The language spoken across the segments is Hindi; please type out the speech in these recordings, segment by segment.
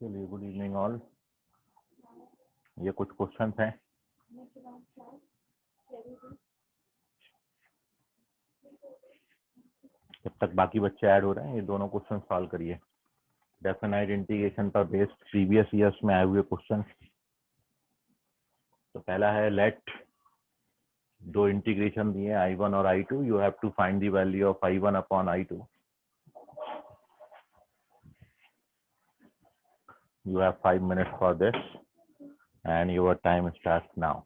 चलिए, गुड इवनिंग ऑल। ये कुछ क्वेश्चंस हैं। जब तक बाकी बच्चे ऐड हो रहे हैं, ये दोनों क्वेश्चन सॉल्व करिए। डेफिनाइट इंटीग्रेशन पर बेस्ड प्रीवियस ईयर्स में आए हुए क्वेश्चन। तो पहला है लेट, दो इंटीग्रेशन दिए I1 और I2, you have to find the value of I1 upon I2। You have 5 minutes for this and your time starts now.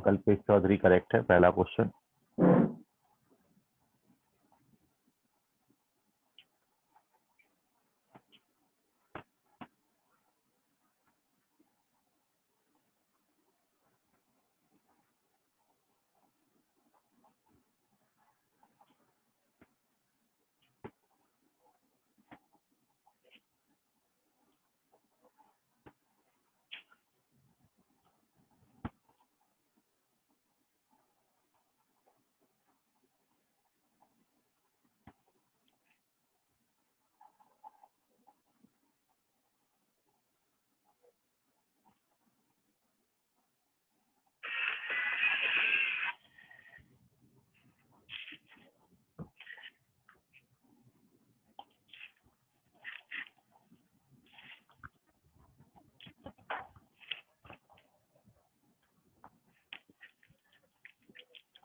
Kalpesh Chaudhary correct है, पहला क्वेश्चन।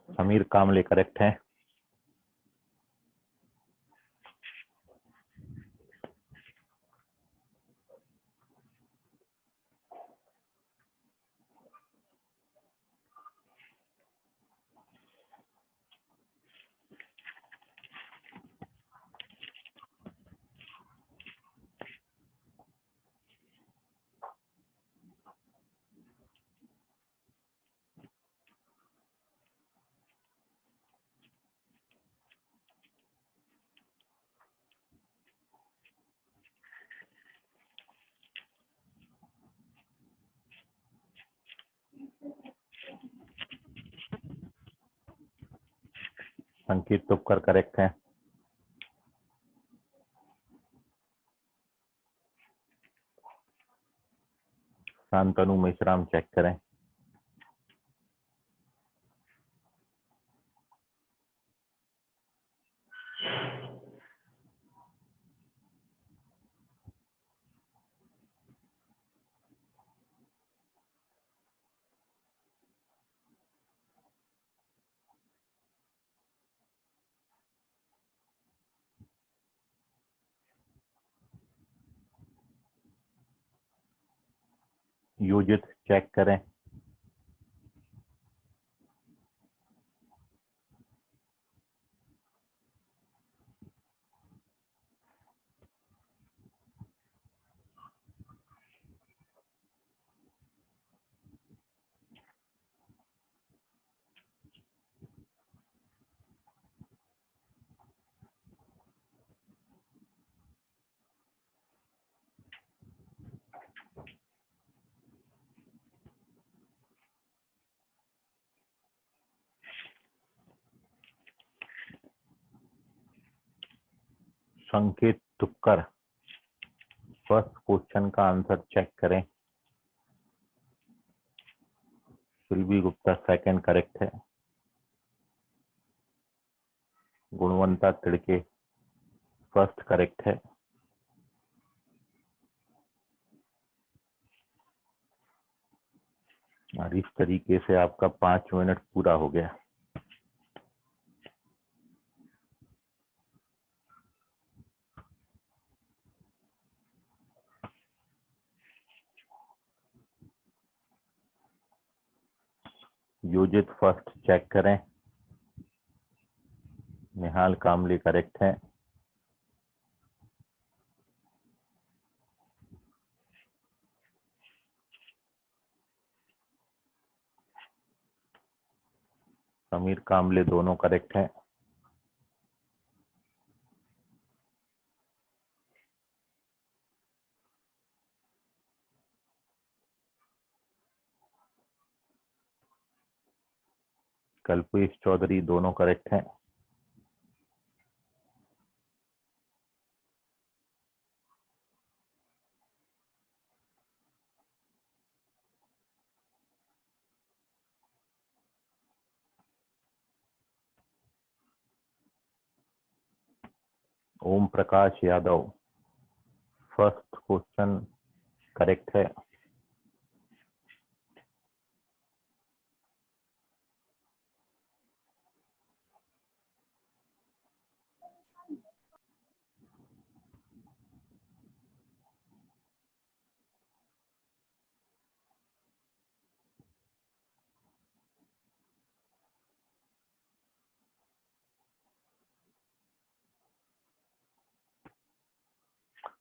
समीर कामले करेक्ट है। अंकित तुपकर करेक्ट है। शांतनु मेश्राम चेक करें। योजित चेक करें। संकेत तुक्कर फर्स्ट क्वेश्चन का आंसर चेक करें। शिल्पी गुप्ता सेकंड करेक्ट है। गुणवंता तिड़के फर्स्ट करेक्ट है। और इस तरीके से आपका 5 मिनट पूरा हो गया। योजित फर्स्ट चेक करें। निहाल कामले करेक्ट है। समीर कामले दोनों करेक्ट हैं। कल्पेश चौधरी दोनों करेक्ट हैं। Om Prakash Yadav first question correct है।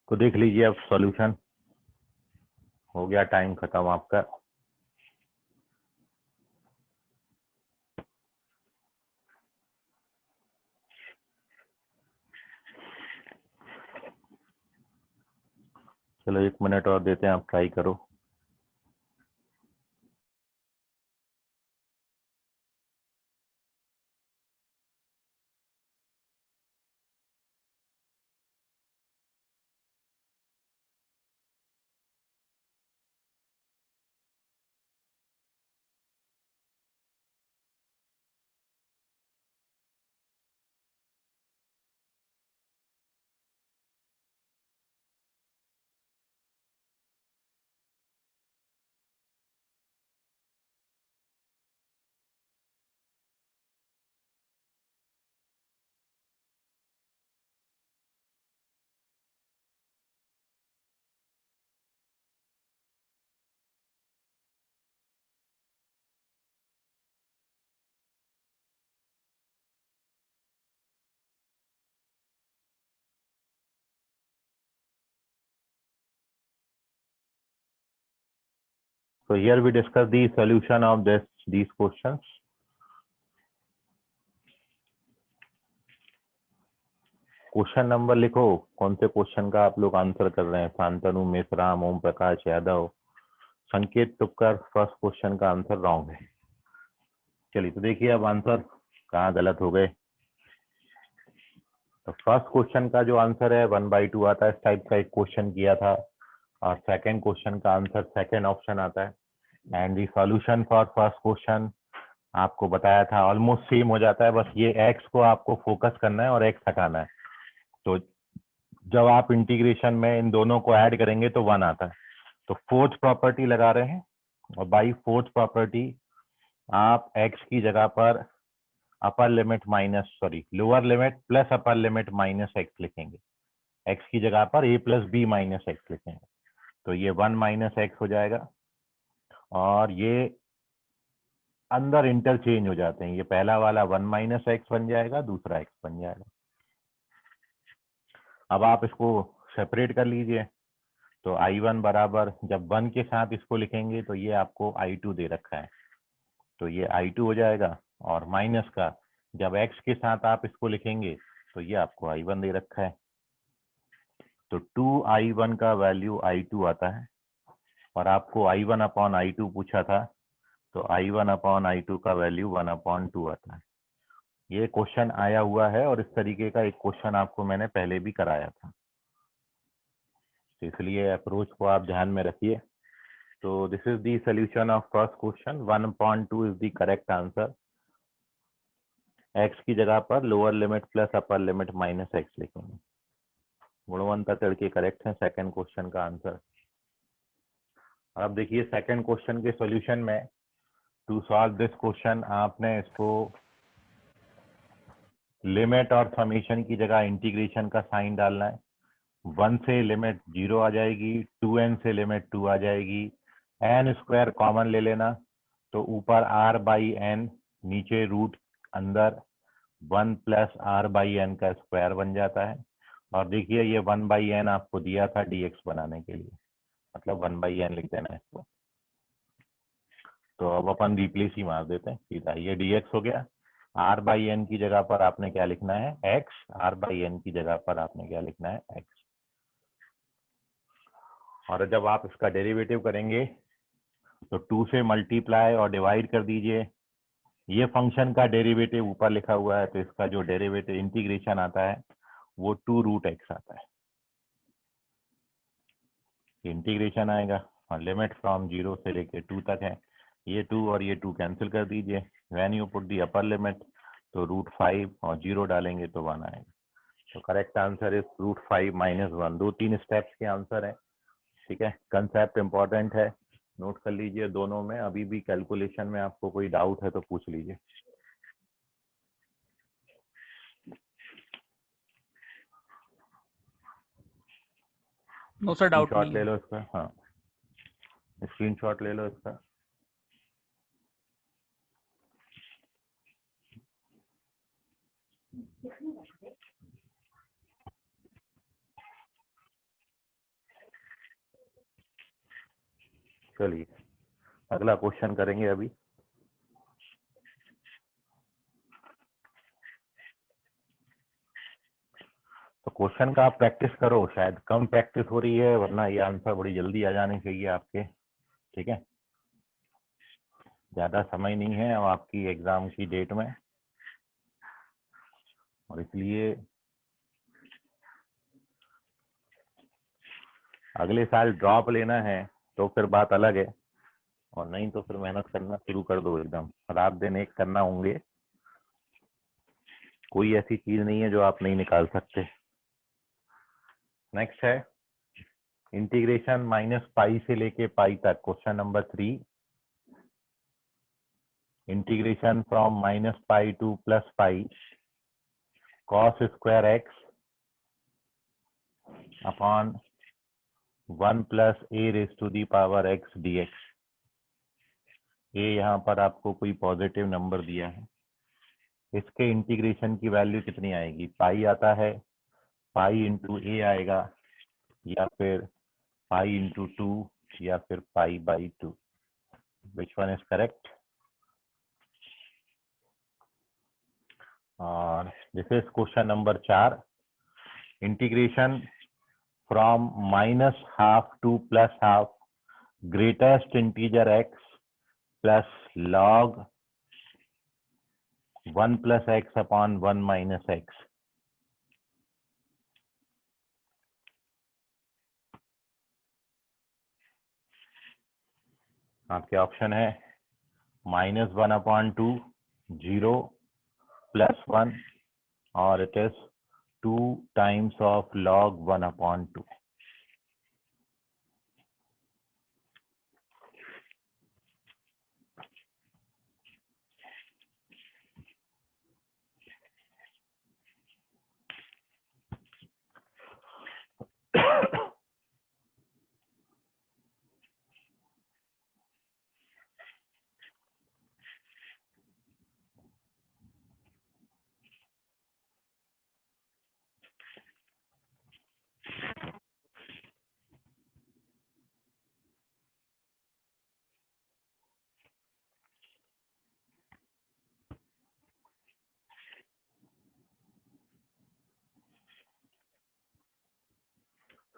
तो देख लीजिए अब सॉल्यूशन हो गया, टाइम खत्म आपका। चलो 1 मिनट और देते हैं, आप ट्राई करो। So here we discuss the solution of these questions. Question number लिखो, कौन से क्वेश्चन का आप लोग आंसर कर रहे हैं। शांतनु मेश्राम, ओम प्रकाश यादव, संकेत तुक्कर फर्स्ट क्वेश्चन का आंसर रॉन्ग है। चलिए तो देखिए अब आंसर कहाँ गलत हो गए। तो फर्स्ट क्वेश्चन का जो आंसर है 1/2 आता है। इस टाइप का एक क्वेश्चन किया था और सेकंड क्वेश्चन का आंसर सेकंड ऑप्शन आता है। And the solution for first question आपको बताया था, ऑलमोस्ट सेम हो जाता है, बस ये एक्स को आपको फोकस करना है और एक्स हटाना है। तो जब आप इंटीग्रेशन में इन दोनों को ऐड करेंगे तो 1 आता है। तो फोर्थ प्रॉपर्टी लगा रहे हैं और बाई फोर्थ प्रॉपर्टी आप एक्स की जगह पर upper limit lower limit plus upper limit minus x लिखेंगे। एक्स की जगह पर a plus b minus x लिखेंगे। तो ये 1 माइनस एक्स हो जाएगा। और ये अंदर इंटरचेंज हो जाते हैं। ये पहला वाला 1 माइनस एक्स बन जाएगा, दूसरा एक्स बन जाएगा। अब आप इसको सेपरेट कर लीजिए। तो I1 बराबर, जब 1 के साथ इसको लिखेंगे तो ये आपको I2 दे रखा है, तो ये I2 हो जाएगा। और माइनस का जब x के साथ आप इसको लिखेंगे तो ये आपको I1 दे रखा है। तो 2I1 का वैल्यू I2 आता है, और आपको I1 अपॉन I2 पूछा था, तो I1 अपॉन I2 का वैल्यू 1/2 आता है। ये क्वेश्चन आया हुआ है, और इस तरीके का एक क्वेश्चन आपको मैंने पहले भी कराया था, तो इसलिए अप्रोच को आप ध्यान में रखिए। तो this is the solution of first question. 1/2 is the correct answer. x की जगह पर lower limit plus upper limit minus x लिखेंगे। गुणवंता तड़के करेक्ट है सेकंड क्वेश्चन का आंसर। अब देखिए सेकंड क्वेश्चन के सॉल्यूशन में, टू सॉल्व दिस क्वेश्चन आपने इसको लिमिट और समीशन की जगह इंटीग्रेशन का साइन डालना है। 1 से लिमिट 0 आ जाएगी, 2n से लिमिट 2 आ जाएगी, n स्क्वायर कॉमन ले लेना, तो ऊपर r बाई एन, नीचे रूट अंदर 1 प्लस r बाई एन का स्क्वायर बन जाता है। और देखिए ये 1 बाई एन आपको दिया था dx बनाने के लिए, मतलब 1 बाई एन लिख देना है इसको। तो अब अपन रिप्लेस ही मार देते हैं सीधा, ये dx हो गया। r बाई एन की जगह पर आपने क्या लिखना है, x। r बाई एन की जगह पर आपने क्या लिखना है, x। और जब आप इसका डेरिवेटिव करेंगे तो 2 से मल्टीप्लाई और डिवाइड कर दीजिए। ये फंक्शन का डेरिवेटिव ऊपर लिखा हुआ है, तो इसका जो डेरिवेटिव इंटीग्रेशन आता है वो 2√x आता है। इंटीग्रेशन आएगा, और लिमिट फ्रॉम 0 से लेके 2 तक है। ये 2 और ये 2 कैंसिल कर दीजिए। When you put the upper limit, तो √5 और 0 डालेंगे तो 1 आएगा। तो correct answer is √5 minus 1। 2-3 steps के आंसर है, ठीक है। कंसेप्ट इंपॉर्टेंट है, नोट कर लीजिए दोनों में। अभी भी कैलकुलेशन में आपको कोई डाउट है तो पूछ लीजिए। नो सर, डाउट स्क्रीनशॉट नहीं ले है। लो इसका, हाँ स्क्रीनशॉट ले लो इसका। चलिए अगला क्वेश्चन करेंगे अभी। तो क्वेश्चन का आप प्रैक्टिस करो, शायद कम प्रैक्टिस हो रही है, वरना ये आंसर बड़ी जल्दी आ जाने चाहिए आपके, ठीक है। ज्यादा समय नहीं है अब आपकी एग्जाम की डेट में, और इसलिए अगले साल ड्रॉप लेना है तो फिर बात अलग है, और नहीं तो फिर मेहनत करना शुरू कर दो एकदम। रात दिन एक करना होंगे, कोई ऐसी चीज नहीं है जो आप नहीं निकाल सकते। नेक्स्ट है इंटीग्रेशन -पाई से लेके पाई तक, question number 3। Integration from -pi to +pi cos square x upon 1 plus a raise to the power x dx। ये यहाँ पर आपको कोई पॉजिटिव नंबर दिया है, इसके इंटीग्रेशन की वैल्यू कितनी आएगी? पाई आता है, पाई इंटू ए आएगा, या फिर पाई इंटू 2, या फिर pi by 2। Which one is correct? और this is question number 4। Integration from -½ to +½ greatest integer x plus log 1 + x upon 1 - x। आपके ऑप्शन है -1/2, 0, +1, और it is 2 times of log 1/2।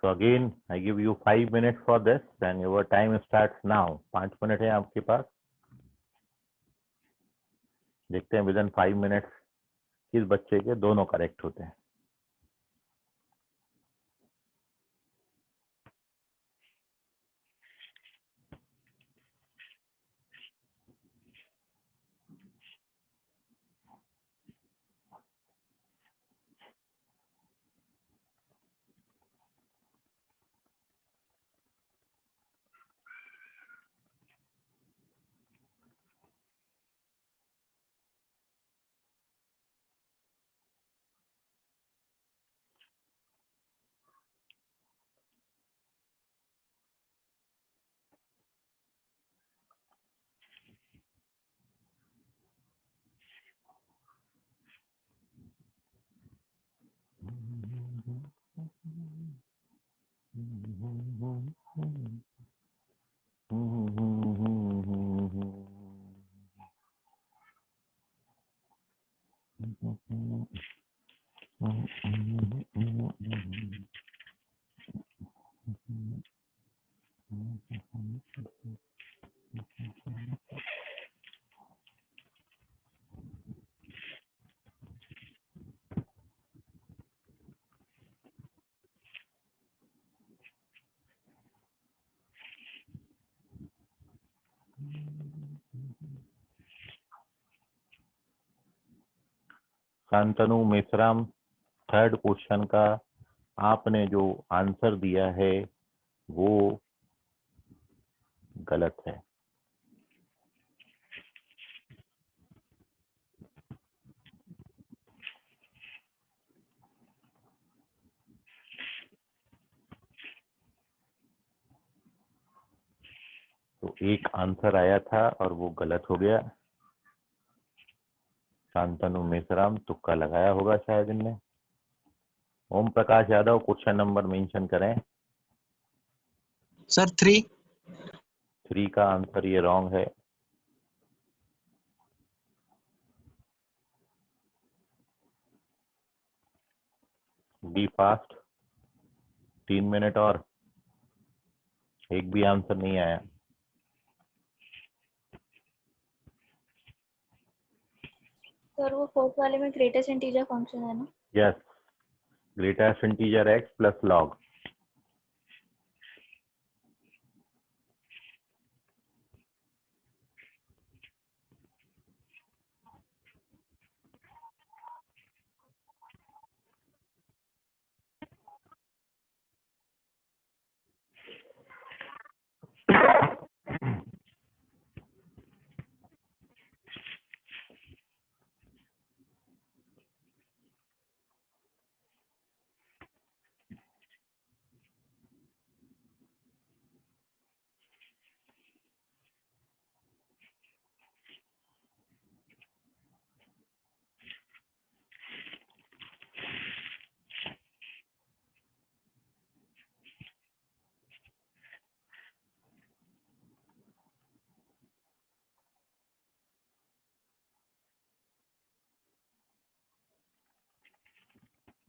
So again, I give you 5 minutes for this, and your time starts now. 5 minute है आपके पास. देखते हैं within 5 minutes किस बच्चे के दोनों करेक्ट होते हैं. शांतनु मेश्राम, थर्ड क्वेश्चन का आपने जो आंसर दिया है वो गलत है. तो एक आंसर आया था और वो गलत हो गया. शांतनु मेश्राम तुक्का लगाया होगा शायद इनने. Om Prakash Yadav, question number mention करें. सर 3. 3 का आंसर ये रॉन्ग है. B fast. 3 मिनट और. एक भी आंसर नहीं आया. सर वो फोर्थ वाले में ग्रेटेस्ट इंटीजर फंक्शन है ना? Yes, greatest integer x plus log.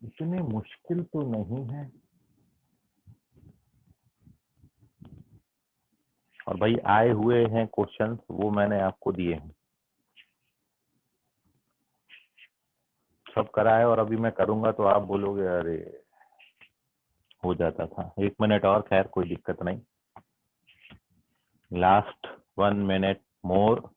इतने मुश्किल तो नहीं है. और भाई आए हुए हैं क्वेश्चंस, वो मैंने आपको दिए हैं. सब कराए और अभी मैं करूंगा तो आप बोलोगे अरे हो जाता था. 1 मिनट और, खैर कोई दिक्कत नहीं. लास्ट 1 मिनट मोर.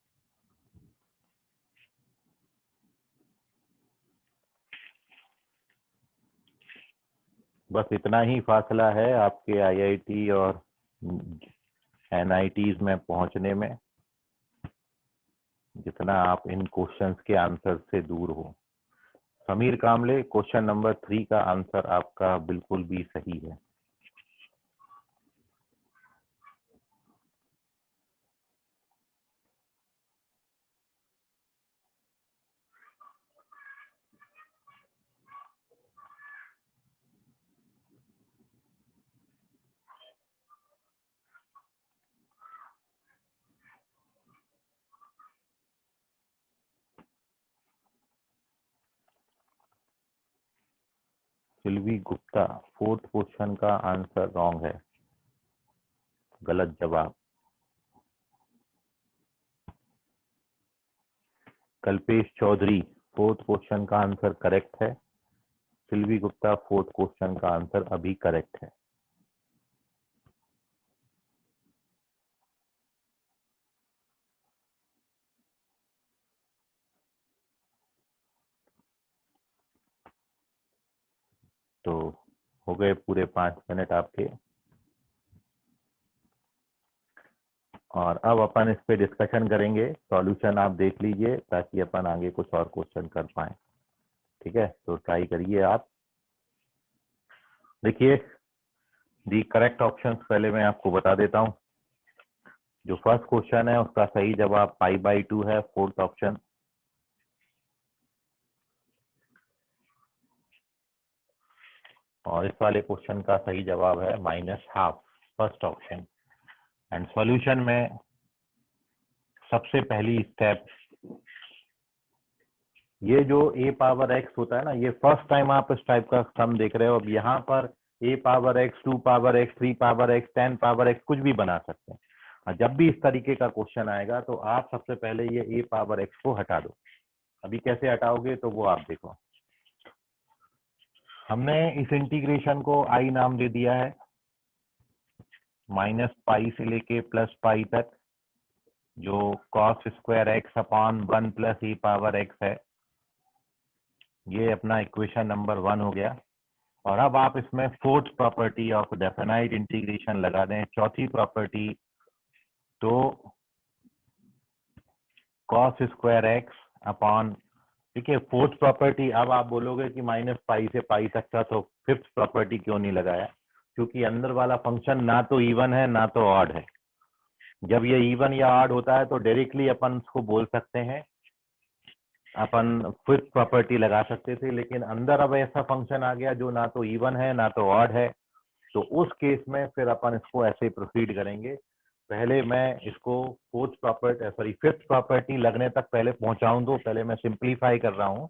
बस इतना ही फासला है आपके आईआईटी और एनआईटीज में पहुंचने में, जितना आप इन क्वेश्चंस के आंसर से दूर हो. समीर कामले, क्वेश्चन नंबर 3 का आंसर आपका बिल्कुल भी सही है. सिल्वी गुप्ता, फोर्थ क्वेश्चन का आंसर रॉन्ग है, गलत जवाब। कल्पेश चौधरी, फोर्थ क्वेश्चन का आंसर करेक्ट है। सिल्वी गुप्ता, फोर्थ क्वेश्चन का आंसर अभी करेक्ट है। तो हो गए पूरे 5 मिनट आपके, और अब अपन इस पे डिस्कशन करेंगे। सॉल्यूशन आप देख लीजिए ताकि अपन आगे कुछ और क्वेश्चन कर पाए। ठीक है, तो ट्राई करिए आप। देखिए, दी करेक्ट ऑप्शंस पहले मैं आपको बता देता हूं। जो फर्स्ट क्वेश्चन है उसका सही जवाब π/2 है, फोर्थ ऑप्शन। और इस वाले क्वेश्चन का सही जवाब है -½ फर्स्ट ऑप्शन। एंड सॉल्यूशन में सबसे पहली स्टेप, ये जो a पावर x होता है ना, ये फर्स्ट टाइम आप इस टाइप का सम देख रहे हो। अब यहाँ पर a power x, 2 power x, 3 power x, 10 power x कुछ भी बना सकते हैं। और जब भी इस तरीके का क्वेश्चन आएगा तो आप सबसे पहले ये a पावर x को हटा दो। अभी कैसे हटाओगे तो वो आप देखो। हमने इस इंटीग्रेशन को i नाम दे दिया है, -π से लेके +π तक, जो cos square x upon 1 + a power x है। ये अपना इक्वेशन नंबर 1 हो गया। और अब आप इसमें fourth property of definite integration लगा दें, चौथी प्रॉपर्टी, तो cos स्क्वायर x अपॉन, ठीक है, फोर्थ प्रॉपर्टी। अब आप बोलोगे कि -π से π तक का, तो फिफ्थ प्रॉपर्टी क्यों नहीं लगाया? क्योंकि अंदर वाला फंक्शन ना तो इवन है ना तो ऑड है। जब ये इवन या ऑड होता है तो डायरेक्टली अपन उसको बोल सकते हैं, अपन फिफ्थ प्रॉपर्टी लगा सकते थे। लेकिन अंदर अब ऐसा फंक्शन आ गया जो ना तो इवन है ना तो ऑड है, तो उस केस में फिर अपन इसको ऐसे प्रोसीड करेंगे। पहले मैं इसको fourth property, sorry, fifth property लगने तक पहले पहुंचाऊं, तो पहले मैं सिंप्लीफाई कर रहा हूं।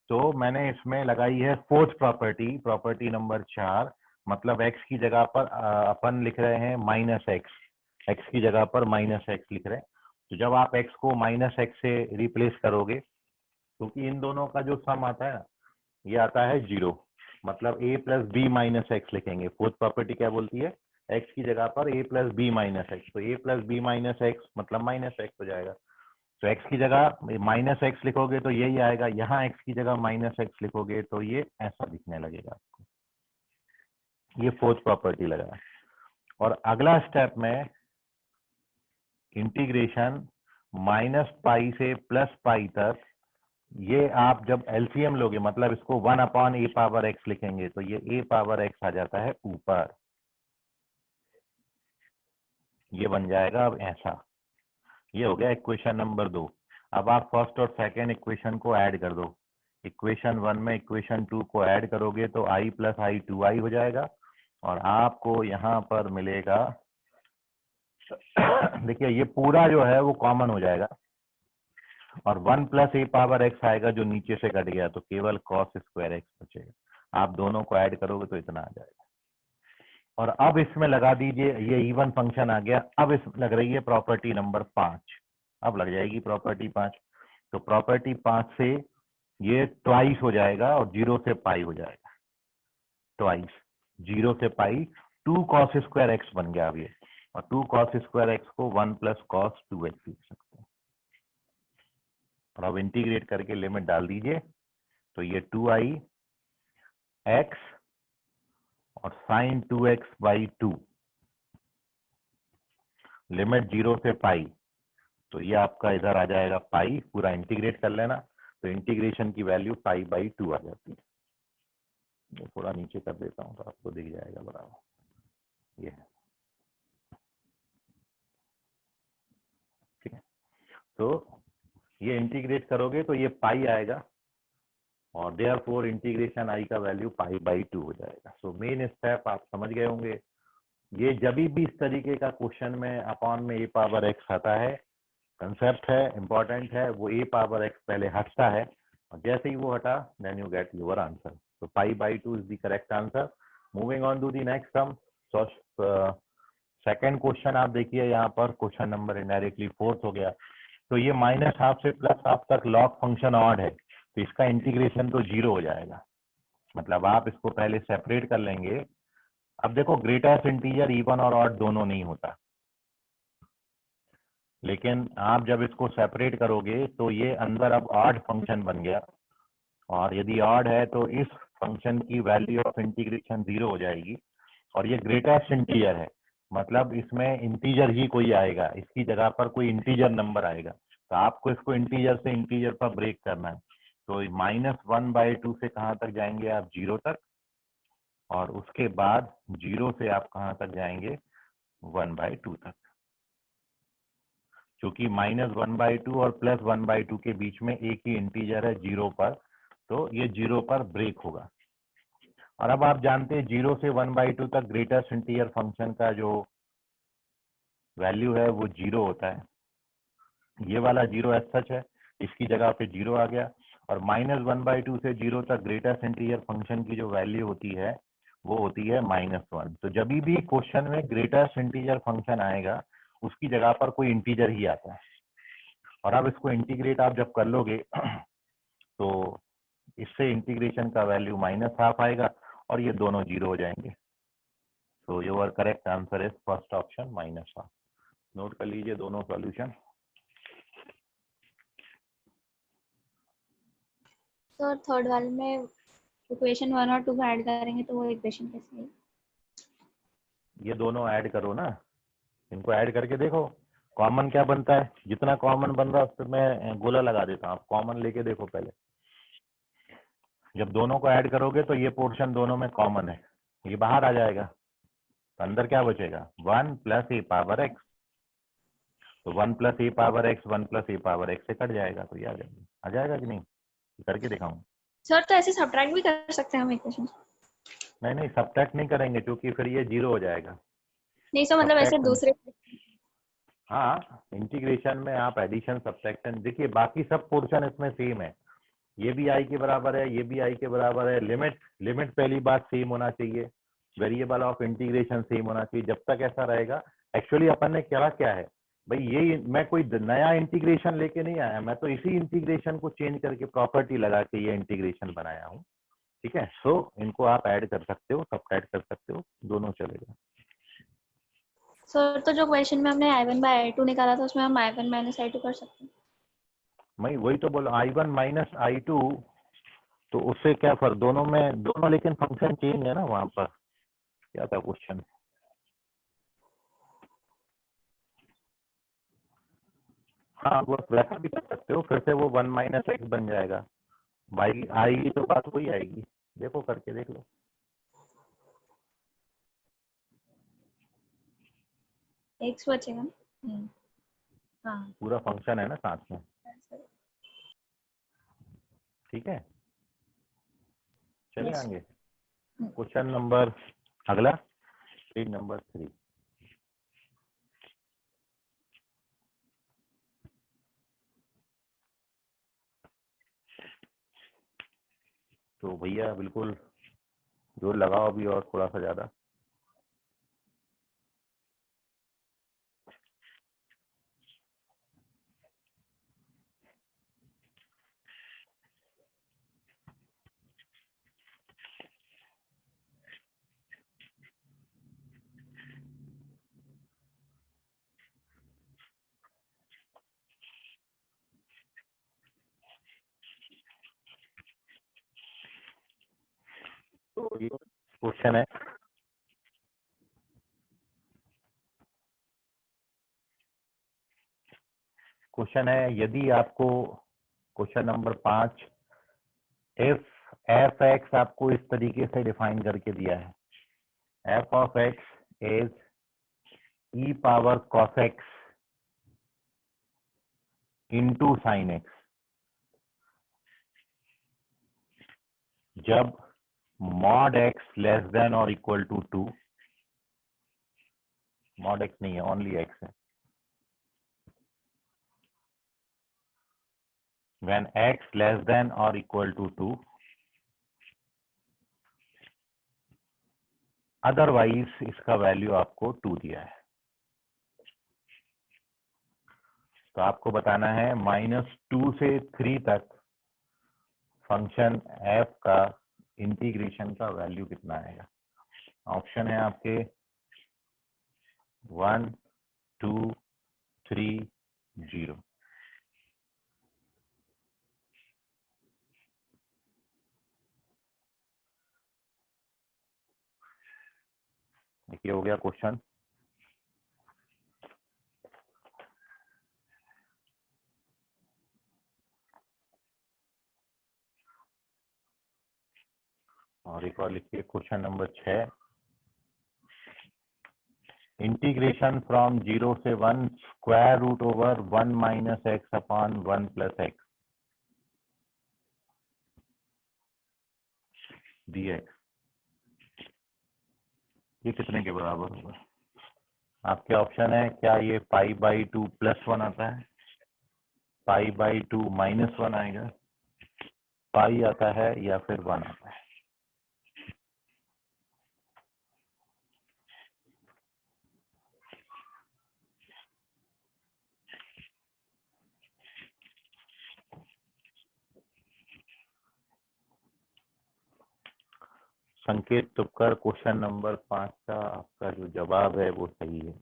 तो मैंने इसमें लगाई है फोर्थ प्रॉपर्टी, प्रॉपर्टी नंबर 4। मतलब x की जगह पर अपन लिख रहे हैं -x, x की जगह पर -x लिख रहे हैं। तो जब आप x को -x से रिप्लेस करोगे, क्योंकि इन दोनों का जो सम आता है ना, ये आता है 0, मतलब a + b - x लिखेंगे। फोर्थ प्रॉपर्टी क्या बोलती है? x की जगह पर a + b - x, तो a + b - x मतलब -x हो जाएगा। तो x की जगह -x लिखोगे तो यही आएगा, यहाँ x की जगह -x लिखोगे तो ये ऐसा दिखने लगेगा आपको। ये फोर्थ प्रॉपर्टी लगा। और अगला स्टेप में इंटीग्रेशन -π से +π तक, ये आप जब एलसीएम लोगे, मतलब इसको 1/a पावर x लिखेंगे, तो ये a पावर x आ जाता है ऊपर, ये बन जाएगा अब ऐसा। ये हो गया इक्वेशन नंबर 2। अब आप फर्स्ट और सेकंड इक्वेशन को ऐड कर दो। इक्वेशन 1 में इक्वेशन 2 को ऐड करोगे तो i + i 2i हो जाएगा, और आपको यहाँ पर मिलेगा, देखिए ये पूरा जो है वो कॉमन हो जाएगा, और 1 + a पावर x आएगा जो नीचे से कट गया, तो केवल cos स्क्वायर x बचेगा। आप दोनों को ऐड करोगे तो इतना आ जाएगा। और अब इसमें लगा दीजिए, ये इवन फंक्शन आ गया। अब इसमें लग रही है प्रॉपर्टी नंबर 5, अब लग जाएगी प्रॉपर्टी 5। तो प्रॉपर्टी 5 से ये ट्वाइस हो जाएगा और 0 से पाई हो जाएगा, ट्वाइस 0 से पाई, 2 cos स्क्वायर x बन गया अब ये। और 2 cos स्क्वायर x को 1 + cos 2x लिख सकते हैं। और अब इंटीग्रेट करके लिमिट डाल दीजिए, तो ये 2i x और sin 2x/2, लिमिट 0 से पाई, तो ये आपका इधर आ जाएगा पाई। पूरा इंटीग्रेट कर लेना, तो इंटीग्रेशन की वैल्यू π/2 आ जाती है। मैं थोड़ा नीचे कर देता हूँ तो आपको दिख जाएगा बराबर, ये है, ठीक है। तो ये इंटीग्रेट करोगे तो ये पाई आएगा, और देयरफॉर इंटीग्रेशन आई का वैल्यू π/2 हो जाएगा। सो मेन स्टेप आप समझ गए होंगे। ये जब भी इस तरीके का क्वेश्चन में अपॉन में a पावर x आता है, कंसेप्ट है, इंपॉर्टेंट है, वो a पावर x पहले हटता है, और जैसे ही वो हटा then you get your answer. So pi by 2 is the correct answer. Moving on to the next sum. So second question आप देखिए यहाँ पर क्वेश्चन नंबर इनडायरेक्टली फोर्थ हो गया. तो ये -हाफ से +हाफ तक लॉग फंक्शन ऑड है, तो इसका इंटीग्रेशन तो 0 हो जाएगा. मतलब आप इसको पहले सेपरेट कर लेंगे. अब देखो ग्रेटेस्ट इंटीजर इवन और ऑड दोनों नहीं होता, लेकिन आप जब इसको सेपरेट करोगे तो ये अंदर अब ऑड फंक्शन बन गया, और यदि ऑड है तो इस फंक्शन की वैल्यू ऑफ इंटीग्रेशन 0 हो जाएगी. और ये ग्रेटेस्ट इंटीजर है, मतलब इसमें इंटीजर ही कोई आएगा, इसकी जगह पर कोई इंटीजर नंबर आएगा. तो आपको इसको इंटीजर से इंटीजर पर ब्रेक करना है. तो -1/2 से कहाँ तक जाएंगे आप? 0 तक. और उसके बाद 0 से आप कहाँ तक जाएंगे? 1/2 तक. क्योंकि -1/2 और +1/2 के बीच में एक ही इंटीजर है 0 पर, तो ये 0 पर ब्रेक होगा. और अब आप जानते हैं 0 से 1/2 तक ग्रेटेस्ट इंटीजर फंक्शन का जो वैल्यू है वो 0 होता है. ये वाला 0 एज सच है, इसकी जगह पे 0 आ गया. और -1/2 से 0 तक ग्रेटेस्ट इंटीजर फंक्शन की जो वैल्यू होती है वो होती है -1. तो जब भी क्वेश्चन में ग्रेटेस्ट इंटीजर फंक्शन आएगा उसकी जगह पर कोई इंटीजर ही आता है. और अब इसको इंटीग्रेट आप जब कर लोगे तो इससे इंटीग्रेशन का वैल्यू -हाफ आएगा और ये दोनों 0 हो जाएंगे. तो your correct answer is first option -half. Note कर लीजिए दोनों सॉल्यूशन. सर थर्ड वाले में इक्वेशन 1 और 2 को ऐड करेंगे तो वो इक्वेशन कैसे है? ये दोनों ऐड करो ना, इनको ऐड करके देखो कॉमन क्या बनता है. जितना कॉमन बन रहा है उस पर मैं गोला लगा देता हूँ. आप कॉमन लेके देखो पहले. जब दोनों को ऐड करोगे तो ये पोर्शन दोनों में कॉमन है, ये बाहर आ जाएगा. तो अंदर क्या बचेगा? 1 + a पावर x. तो 1 + a power x 1 + a power x से कट जाएगा. तो ये आ जाएगा कि नहीं? करके दिखाऊं? सर तो ऐसे सब्ट्रैक्ट भी कर सकते हैं हम इक्वेशन? नहीं, सब्ट्रैक्ट नहीं करेंगे क्योंकि फिर ये 0 हो जाएगा. नहीं सर, मतलब ऐसे सब्ट्रैक्ट, दूसरे. हाँ, इंटीग्रेशन में आप एडिशन सब्ट्रैक्शन देखिए, बाकी सब पोर्शन इसमें सेम है. ये भी i के बराबर है, ये भी i के बराबर है. लिमिट पहली बात सेम होना चाहिए. वेरिएबल ऑफ इंटीग्रेशन सेम होना चाहिए. जब तक ऐसा रहेगा, एक्चुअली अपन ने क्या है भाई, ये मैं कोई नया इंटीग्रेशन लेके नहीं आया, मैं तो इसी इंटीग्रेशन को चेंज करके प्रॉपर्टी लगा के ये इंटीग्रेशन बनाया हूँ. ठीक है. सो इनको आप ऐड कर सकते हो, सब्ट्रैक्ट कर सकते हो, दोनों चलेगा. सर तो जो क्वेश्चन में हमने i1/i2 निकाला था उसमें हम i1 - i2 कर सकते हैं? मैं वही तो बोला, i1 - i2. तो उससे क्या फर्क? दोनों लेकिन फंक्शन चेंज है ना. वहां पर क्या था क्वेश्चन? हाँ, वो वैसा भी कर सकते हो. फिर से वो 1 - x बन जाएगा. भाई आएगी तो बात वही आएगी. देखो करके देख लो. x बचेगा ना? हाँ. पूरा फंक्शन है ना साथ में. ठीक है, चले Yes. आगे. क्वेश्चन नंबर अगला, पेज नंबर 3. तो भैया बिल्कुल जोर लगाओ अभी और थोड़ा सा ज्यादा. तो ये क्वेश्चन है. यदि आपको क्वेश्चन नंबर 5 एफ एक्स आपको इस तरीके से डिफाइन करके दिया है. F of x is e power cos x into sine x. जब mod x लेस देन और इक्वल टू 2, mod x नहीं है, ओनली x है. when x less than or equal to 2, otherwise इसका वैल्यू आपको 2 दिया है। तो आपको बताना है -2 से 3 तक फंक्शन f का इंटीग्रेशन का वैल्यू कितना आएगा। ऑप्शन है आपके 1 2 3 0। देखिए हो गया क्वेश्चन। और एक और लिखिए क्वेश्चन नंबर 6। इंटीग्रेशन फ्रॉम 0 से 1 square root over 1 minus x upon 1 plus x dx ये कितने के बराबर होगा। आपके ऑप्शन है, क्या ये π/2 +1 आता है, π/2 -1 आएगा, पाई आता है, या फिर 1 आता है। संकेत तुपकर क्वेश्चन नंबर 5 का आपका जो जवाब है वो सही है।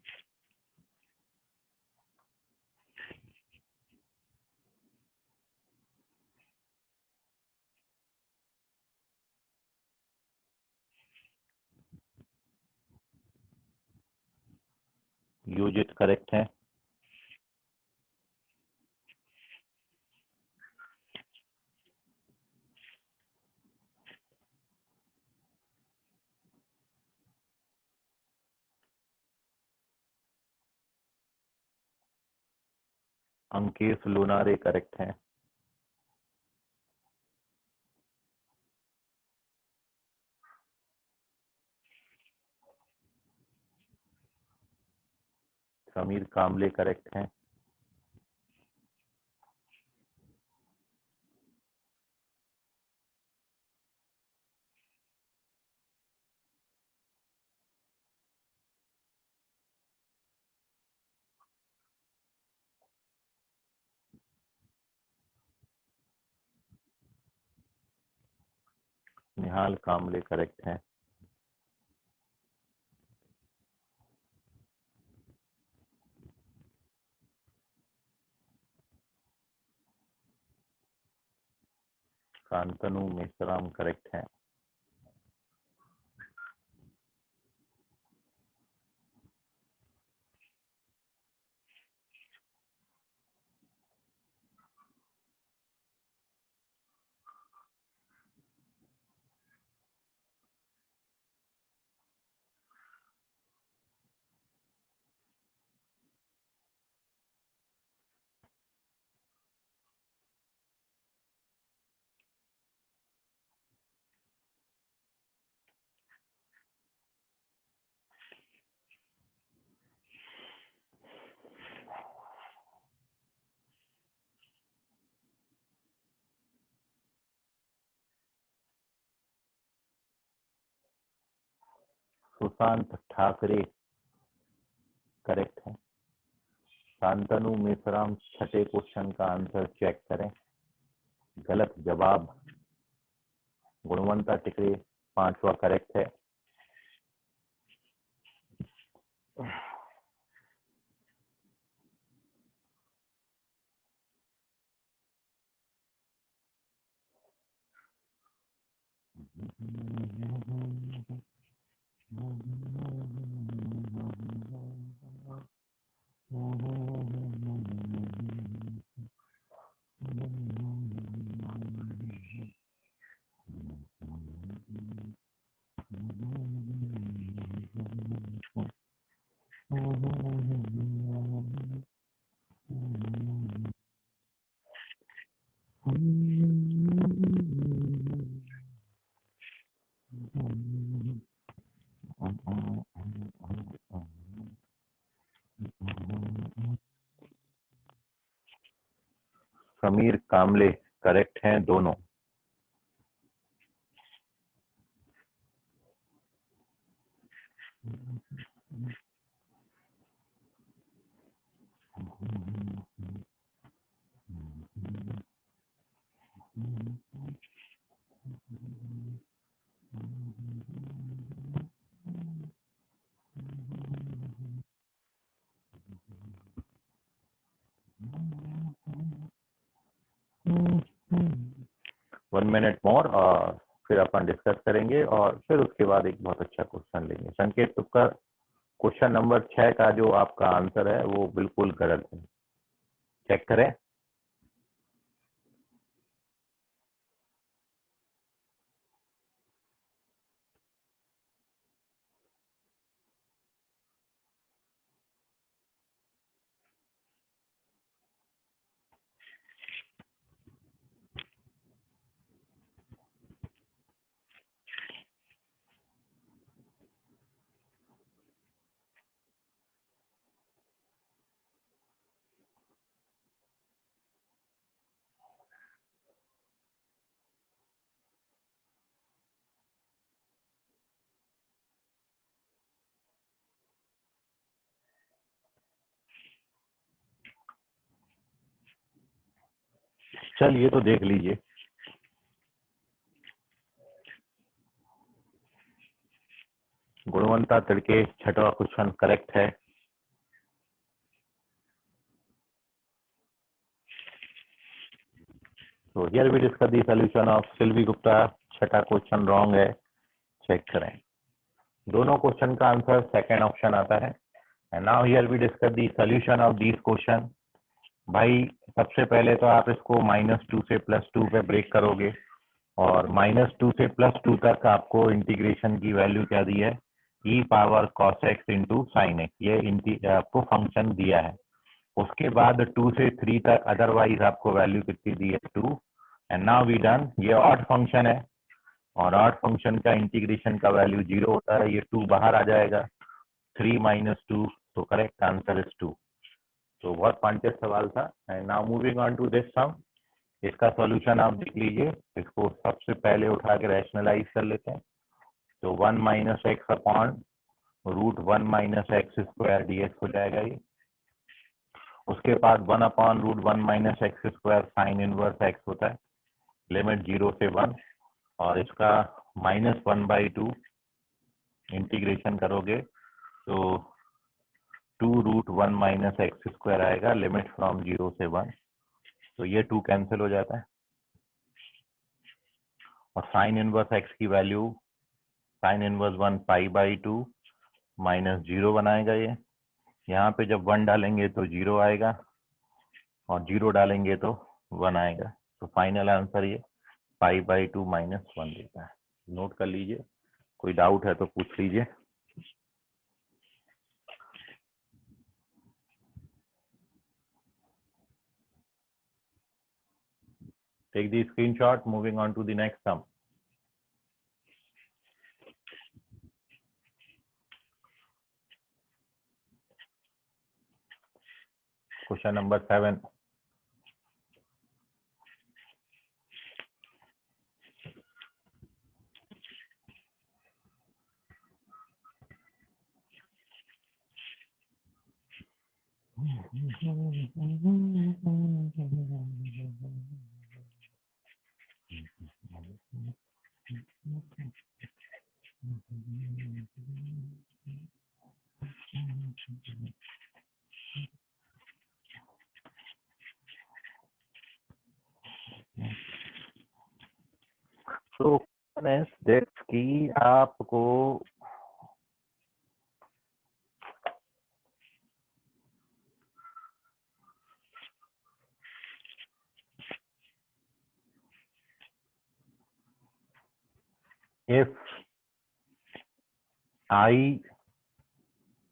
योजित करेक्ट है। अंकेश लोनारे करेक्ट है। समीर कामले करेक्ट है। निहाल कामले करेक्ट है। कांतनु मेश्राम करेक्ट है। सुशांत ठाकरे करेक्ट है। शांतनु मेश्राम छठे क्वेश्चन का आंसर चेक करें। गलत जवाब। गुणवंता टिकरे पांचवा करेक्ट है। समीर कामले करेक्ट हैं दोनों। 1 मिनट मोर और फिर अपन डिस्कस करेंगे और फिर उसके बाद एक बहुत अच्छा क्वेश्चन लेंगे। संकेत तुक्का क्वेश्चन नंबर 6 का जो आपका आंसर है वो बिल्कुल गलत है, चेक करें। चलिए तो देख लीजिए। गुणवंता तिड़के छठवां क्वेश्चन करेक्ट है। तो here we discuss the solution of Silvi Gupta, छठा क्वेश्चन रॉन्ग है, चेक करें। दोनों क्वेश्चन का आंसर सेकंड ऑप्शन आता है। And now here we discuss the solution of this question. भाई सबसे पहले तो आप इसको -2 से +2 पे ब्रेक करोगे और -2 से +2 तक आपको इंटीग्रेशन की वैल्यू क्या दी है, e power cos x into sine x, ये आपको फंक्शन दिया है। उसके बाद 2 से 3 तक अदरवाइज आपको वैल्यू कितनी दी है, 2। एंड नाउ वी डन, ये ऑड फंक्शन है और ऑड फंक्शन का इंटीग्रेशन का वैल्यू 0 होता है, ये 2 बाहर आ जाएगा, 3 - 2, तो करेक्ट आंसर इज 2। तो बहुत पांचवें सवाल था। And now moving on to this sum, इसका सॉल्यूशन आप देख लीजिए। इसको सबसे पहले उठा के रैशनलाइज कर लेते हैं। तो 1 - x upon √1 - x square dx हो जाएगा ये। उसके बाद 1/√1 - x square sine inverse x होता है, लिमिट 0 से 1, और इसका -1/2 इंटीग्रेशन करोगे तो 2√1 - x स्क्वायर आएगा, लिमिट फ्रॉम 0 से 1, तो ये 2 कैंसिल हो जाता है। और साइन इनवर्स x की वैल्यू साइन इनवर्स 1 π/2 -0 बनाएगा ये। यहाँ पे जब 1 डालेंगे तो 0 आएगा और 0 डालेंगे तो 1 आएगा। तो फाइनल आंसर ये π/2 -1 देता है। नोट कर लीजिए, कोई डाउट है तो पूछ लीजिए। Take the screenshot, moving on to the next sum. Question number 7. So that कि आपको if I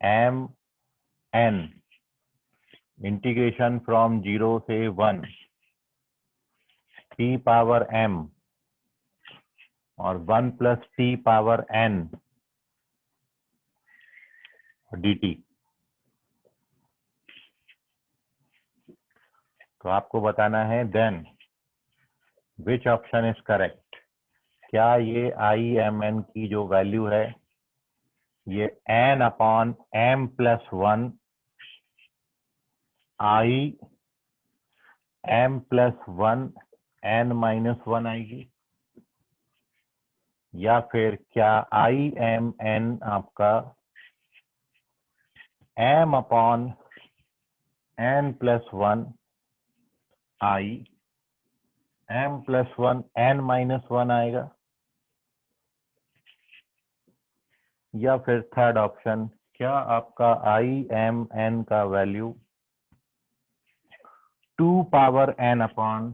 am n, integration from 0 से 1 t पावर m और 1 + t पावर n dt, तो आपको बताना है then which option is correct. क्या ये IMN की जो वैल्यू है ये n upon m plus 1 i m plus 1 n minus 1 आएगी, या फिर क्या i m n आपका m upon n plus 1 i m plus 1 n minus 1 आएगा, या फिर थर्ड ऑप्शन क्या आपका i m n का value 2 power n upon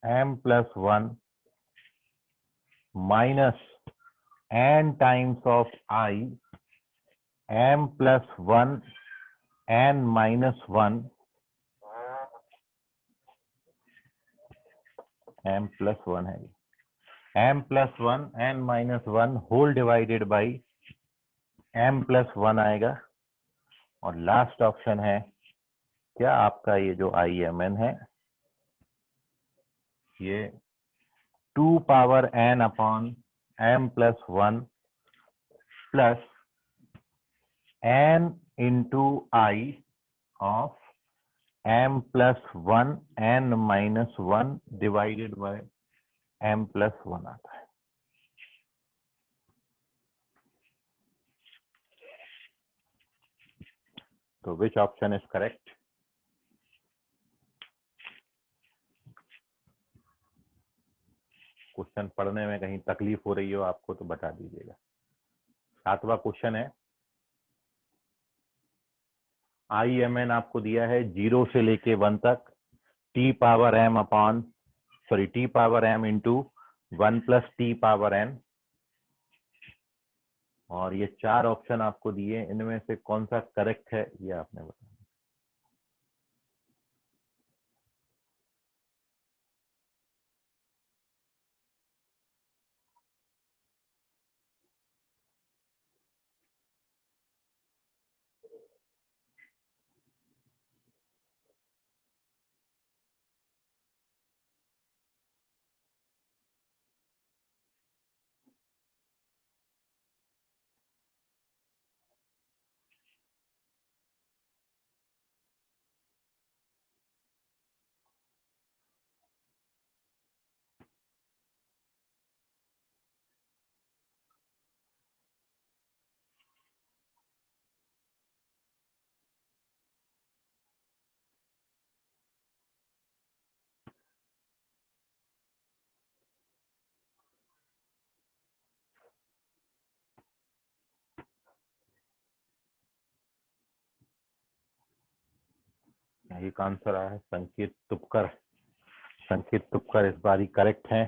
m plus 1 minus n times of i m plus 1 n minus 1 m plus 1 है, m plus 1 n minus 1 whole divided by m plus 1 आएगा। और लास्ट ऑप्शन है क्या आपका ये जो IMN है ये 2 power n upon m plus 1 plus n into i of m plus 1 n minus 1 divided by m plus 1 आता है। तो विच ऑप्शन इज करेक्ट? क्वेश्चन पढ़ने में कहीं तकलीफ हो रही हो आपको तो बता दीजिएगा। 7वां क्वेश्चन है, IMN आपको दिया है 0 से लेके 1 तक t power m upon t power m into 1 plus t power n, और ये 4 ऑप्शन आपको दिए, इनमें से कौन सा करेक्ट है ये आपने बताया। एक आंसर आया है संकेत तुपकर। संकेत तुपकर इस बारी करेक्ट है।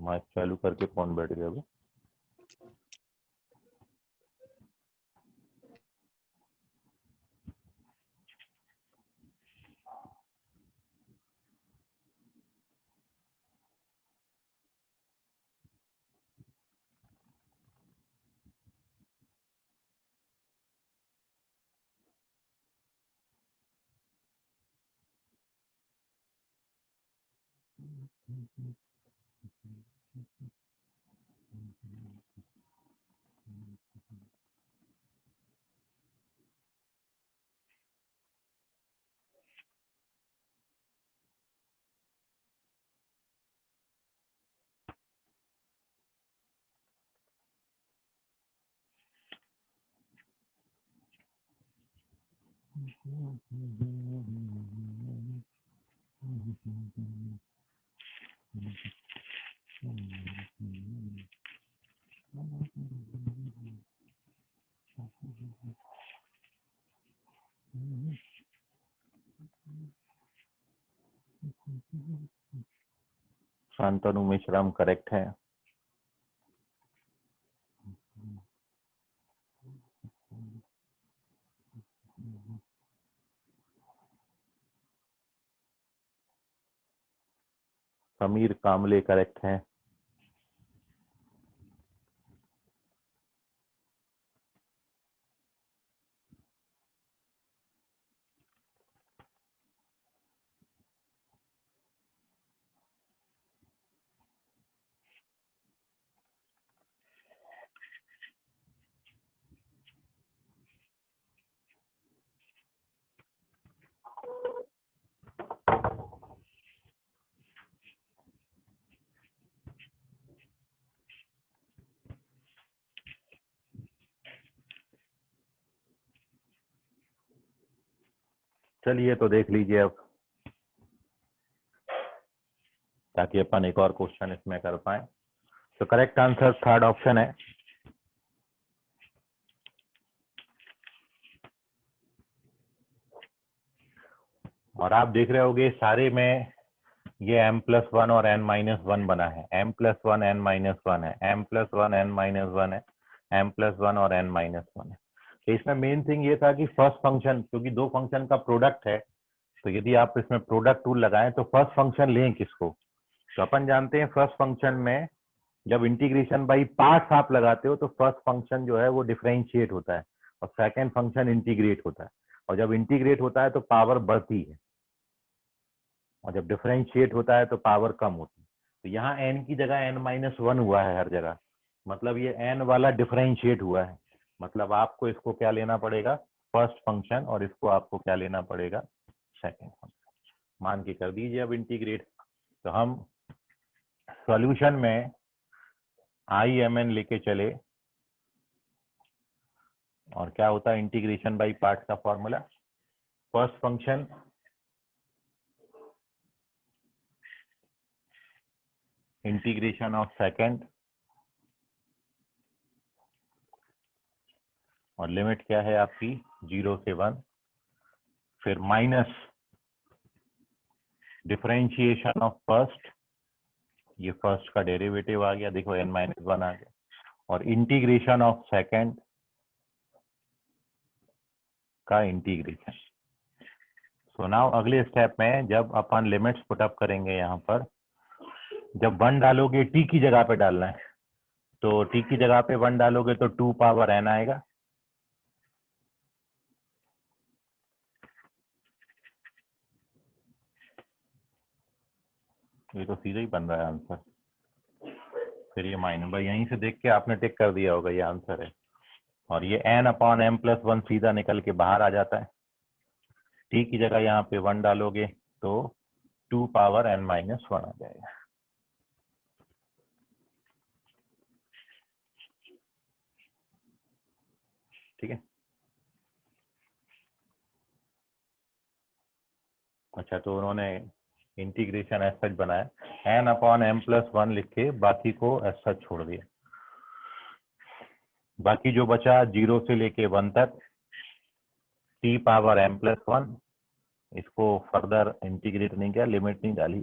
माइक चालू करके कौन बैठ गया वो? शांतनु मिश्रम करेक्ट है। समीर कामले करेक्ट है। चलिए तो देख लीजिए अब, ताकि अपन एक और क्वेश्चन इसमें कर पाए। तो करेक्ट आंसर थर्ड ऑप्शन है। और आप देख रहे होगे सारे में ये m+1 और n-1 बना है, m+1 n-1 है, m+1 n-1 है, m+1 और n-1 है। तो इसमें मेन थिंग ये था कि फर्स्ट फंक्शन, क्योंकि दो फंक्शन का प्रोडक्ट है, तो यदि आप इसमें प्रोडक्ट टूल लगाएं तो फर्स्ट फंक्शन लें किसको। तो अपन जानते हैं फर्स्ट फंक्शन में जब इंटीग्रेशन बाई पार्ट्स आप लगाते हो तो फर्स्ट फंक्शन जो है वो डिफरेंशिएट होता है और सेकंड फंक्शन इंटीग्रेट होता है, और जब इंटीग्रेट होता है तो पावर बढ़ती है और जब डिफरेंशिएट होता है तो पावर कम होती है। तो यहाँ n की जगह n-1 हुआ है हर जगह, मतलब ये n वाला डिफरेंशिएट हुआ है, मतलब आपको इसको क्या लेना पड़ेगा, फर्स्ट फंक्शन, और इसको आपको क्या लेना पड़ेगा, सेकंड फंक्शन। मान के कर दीजिए अब इंटीग्रेट। तो हम सॉल्यूशन में IMN लेके चले, और क्या होता है इंटीग्रेशन बाई पार्ट्स का formula, first function integration of second, और लिमिट क्या है आपकी 0 से 1, फिर माइनस डिफरेंशिएशन ऑफ फर्स्ट, ये फर्स्ट का डेरिवेटिव आ गया, देखो n-1 आ गया, और इंटीग्रेशन ऑफ सेकंड का इंटीग्रेशन। सो नाउ अगले स्टेप में जब अपन लिमिट्स पुटअप करेंगे, यहाँ पर जब 1 डालोगे t की जगह पे डालना है, तो t की जगह पे 1 डालोगे तो 2 पावर n आएगा, ये तो सीधा ही बन रहा है आंसर। फिर ये माइनस, भाई यहीं से देख के आपने टिक कर दिया होगा, ये आंसर है। और ये n/m+1 सीधा निकल के बाहर आ जाता है, t की जगह यहाँ पे 1 डालोगे तो 2 पावर n-1 आ जाएगा। ठीक है, अच्छा तो उन्होंने इंटीग्रेशन एज सच बनाया, n/m+1 लिख के बाकी को एज सच छोड़ दिया, बाकी जो बचा 0 से लेके 1 तक t पावर m+1, इसको फर्दर इंटीग्रेट नहीं किया, लिमिट नहीं डाली,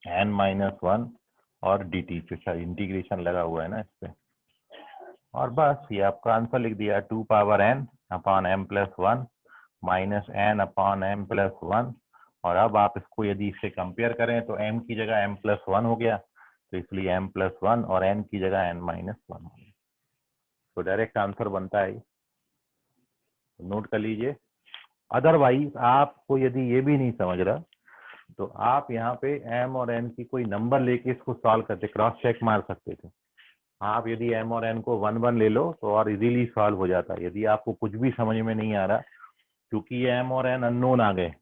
n-1 और dt, जो इंटीग्रेशन लगा हुआ है ना इस पे, और बस ये आपका आंसर लिख दिया, 2 पावर n/m+1 माइनस n/m+1। और अब आप इसको यदि इससे कंपेयर करें तो m की जगह m+1 हो गया, तो इसलिए m+1, और n की जगह n-1 हो गया, तो डायरेक्ट आंसर बनता है, नोट कर लीजिए। अदरवाइज आपको यदि ये भी नहीं समझ रहा तो आप यहाँ पे m और n की कोई नंबर लेके इसको सॉल्व करते, क्रॉस चेक मार सकते थे। आप यदि m और n को 1-1 ले लो तो और इजीली सॉल्व हो जाता है। यदि आपको कुछ भी समझ में नहीं आ रहा, क्योंकि ये m और n अननोन आ गए,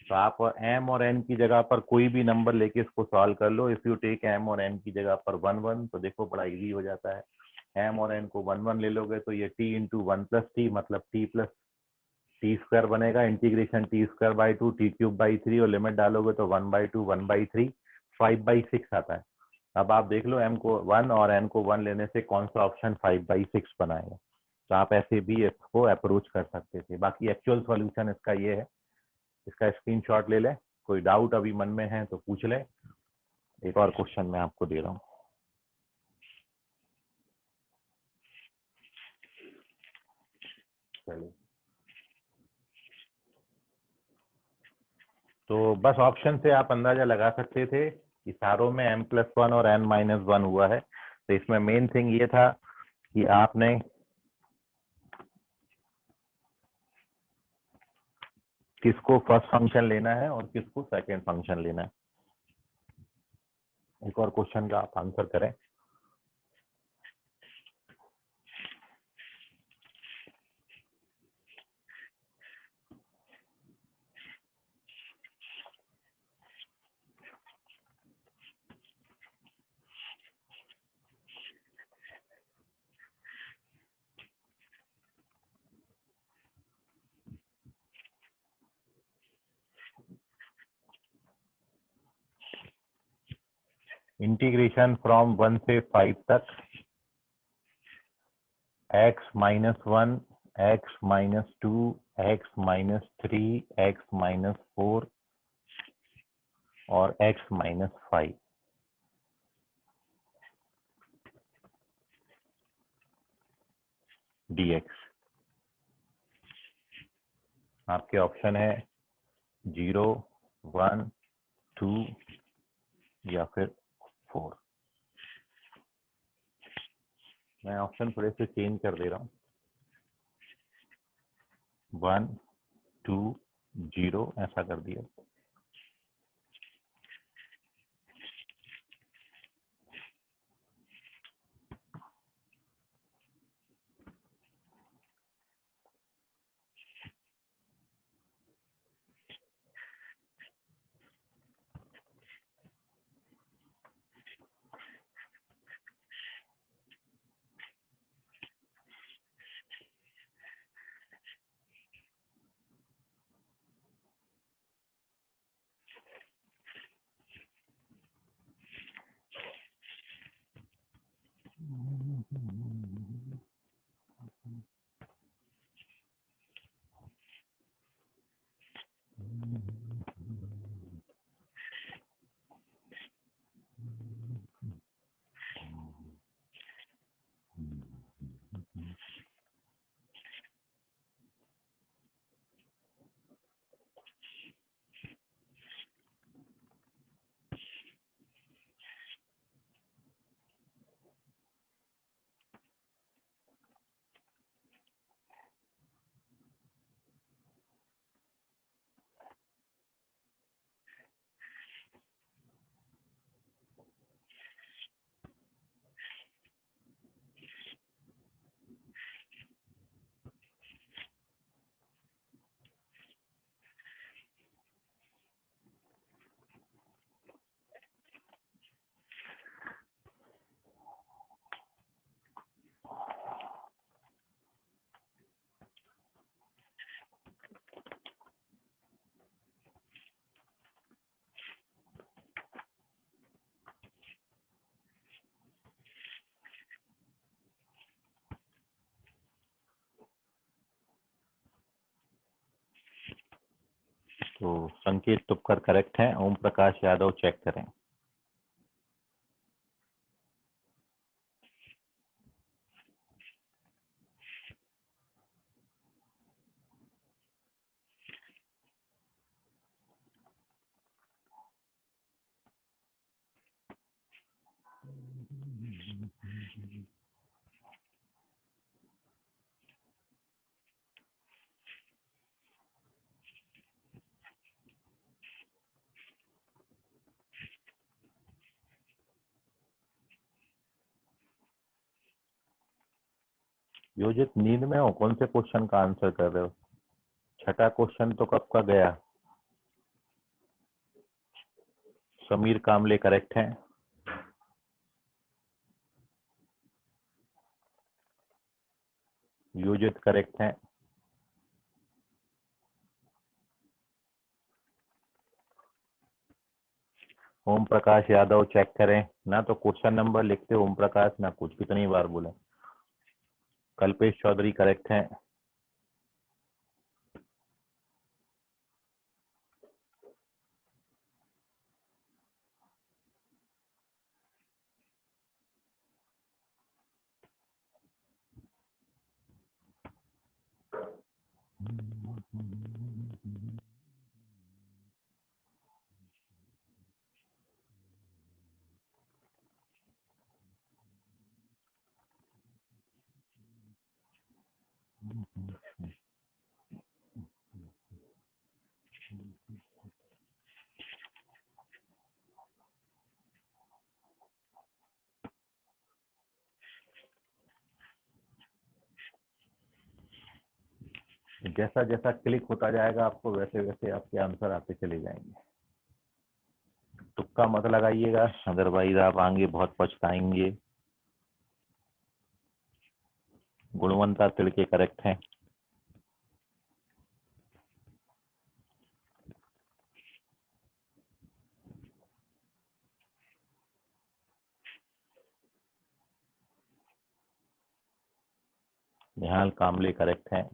तो आप m और n की जगह पर कोई भी नंबर लेके इसको सॉल्व कर लो। इफ यू टेक m और n की जगह पर 1-1, तो देखो बड़ा इजी हो जाता है। m और n को 1-1 ले लोगे तो ये t इंटू 1+t, मतलब t प्लस टी स्क्वायर बनेगा, इंटीग्रेशन t²/2 t³/3, और लिमिट डालोगे तो 1/2 1/3 5/6 आता है। अब आप देख लो m को 1 और n को 1 लेने से कौन सा ऑप्शन 5/6 बनाएगा, तो आप ऐसे भी इसको अप्रोच कर सकते थे। बाकी एक्चुअल सॉल्यूशन इसका ये है, इसका स्क्रीनशॉट ले लें, कोई डाउट अभी मन में है तो पूछ लें। एक और क्वेश्चन मैं आपको दे रहा हूँ, चलिए तो बस ऑप्शन से आप अंदाजा लगा सकते थे कि सारों में m+1 और n-1 हुआ है। तो इसमें मेन थिंग ये था कि आपने किसको फर्स्ट फंक्शन लेना है और किसको सेकंड फंक्शन लेना है। एक और क्वेश्चन का आप आंसर करें। इंटीग्रेशन फ्रॉम 1 से 5 तक x-1, x-2, x-3, x-4 और x-5 dx। आपके ऑप्शन है 0, 1, 2 या फिर 4। मैं ऑप्शन थोड़े से चेंज कर दे रहा हूँ। 1, 2, 0 ऐसा कर दिया। तो संकेत तुपकर करेक्ट है। ओम प्रकाश यादव चेक करें। योजित नींद में हो? कौन से क्वेश्चन का आंसर कर रहे हो? छठा क्वेश्चन तो कब का गया। समीर कामले करेक्ट है। योजित करेक्ट है। ओम प्रकाश यादव चेक करें। ना तो क्वेश्चन नंबर लिखते ओम प्रकाश, ना कुछ। कितनी बार बोले। कल्पेश चौधरी करेक्ट है। जैसा जैसा क्लिक होता जाएगा आपको वैसे वैसे आपके आंसर आते चले जाएंगे। तुक्का मत लगाइएगा, अदरवाइज आप आगे बहुत पछताएंगे। गुणवंता तिड़के करेक्ट हैं। निहाल कामले करेक्ट हैं।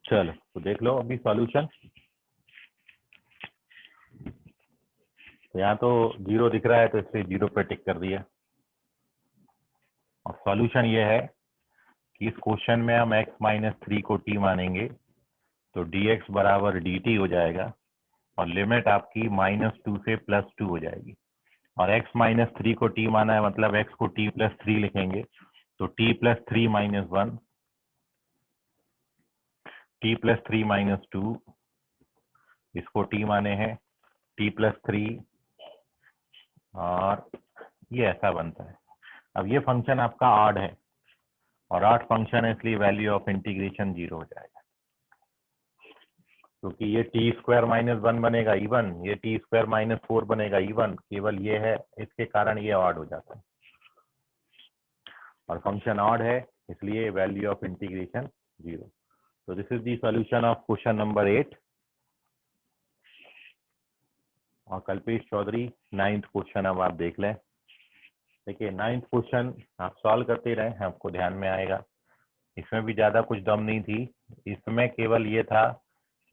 चलो तो देख लो अभी सॉल्यूशन। तो यहाँ तो 0 दिख रहा है तो इसलिए 0 पे टिक कर दिया। और सॉल्यूशन ये है कि इस क्वेश्चन में हम x-3 को t मानेंगे तो dx बराबर dt हो जाएगा और लिमिट आपकी -2 से +2 हो जाएगी। और x-3 को t माना है मतलब x को t+3 लिखेंगे तो t+3 - 1 t+3 - 2 इसको t माने हैं t+3 और ये ऐसा बनता है। अब ये फंक्शन आपका ऑड है और ऑड फंक्शन है इसलिए वैल्यू ऑफ इंटीग्रेशन 0 हो जाएगा क्योंकि ये t² - 1 बनेगा इवन, ये t² - 4 बनेगा इवन, केवल ये है इसके कारण ये ऑड हो जाता है और फंक्शन ऑड है इसलिए वैल्यू ऑफ इंटीग्रेशन 0। तो this is the solution of question number 8। और कल्पेश चौधरी 9th क्वेश्चन अब आप देख लें। देखिए 9th क्वेश्चन आप सॉल्व करते रहे, आपको ध्यान में आएगा। इसमें भी ज्यादा कुछ दम नहीं थी, इसमें केवल ये था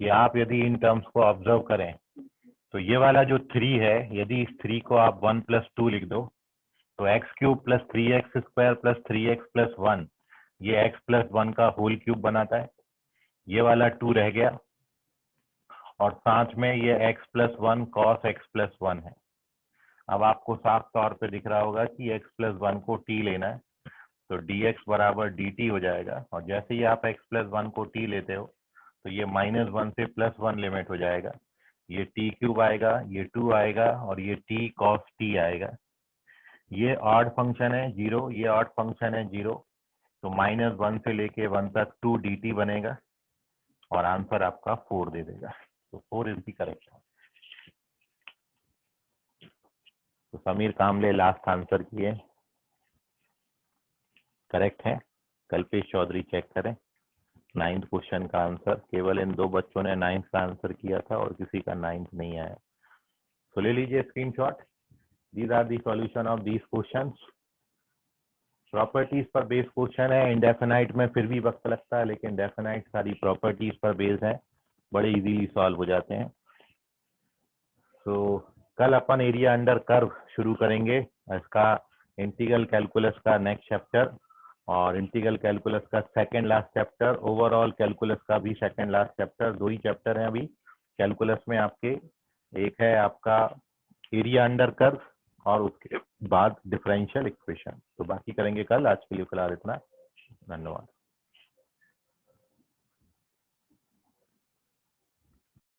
कि आप यदि इन टर्म्स को ऑब्जर्व करें तो ये वाला जो 3 है, यदि इस 3 को आप 1 + 2 लिख दो तो x³ + 3x² + 3x + 1 ये x + 1 का होल क्यूब बनाता है। ये वाला 2 रह गया और साथ में ये x + 1 cos x + 1 है। अब आपको साफ तौर पे दिख रहा होगा कि x + 1 को t लेना है तो dx बराबर dt हो जाएगा और जैसे ही आप x + 1 को t लेते हो तो ये -1 से +1 लिमिट हो जाएगा। ये t³ आएगा, ये 2 आएगा और ये t cos t आएगा। ये ऑड फंक्शन है 0, ये ऑड फंक्शन है 0, तो -1 से लेके 1 तक 2 dt बनेगा और आंसर आपका 4 दे देगा। तो 4 इज द करेक्ट। तो समीर कामले लास्ट आंसर किए, करेक्ट है। कल्पेश चौधरी चेक करें 9th क्वेश्चन का आंसर। केवल इन 2 बच्चों ने 9th का आंसर किया था और किसी का 9th नहीं आया। तो ले लीजिए screenshot. These are the solution of these questions. Properties पर बेस्ड क्वेश्चन है। इंडेफिनाइट में फिर भी वक्त लगता है लेकिन डेफिनाइट सारी प्रॉपर्टीज पर बेस्ड है, बड़े इजीली सॉल्व हो जाते हैं। तो कल अपन एरिया अंडर कर्व शुरू करेंगे, इसका इंटीग्रल कैलकुलस का नेक्स्ट चैप्टर और इंटीग्रल कैलकुलस का second last chapter, overall calculus का भी सेकंड लास्ट चैप्टर। 2 ही चैप्टर हैं अभी कैलकुलस में आपके। एक है आपका एरिया अंडर कर्व और उसके बाद डिफरेंशियल इक्वेशन। तो बाकी करेंगे कल। आज के लिए फिलहाल इतना, धन्यवाद।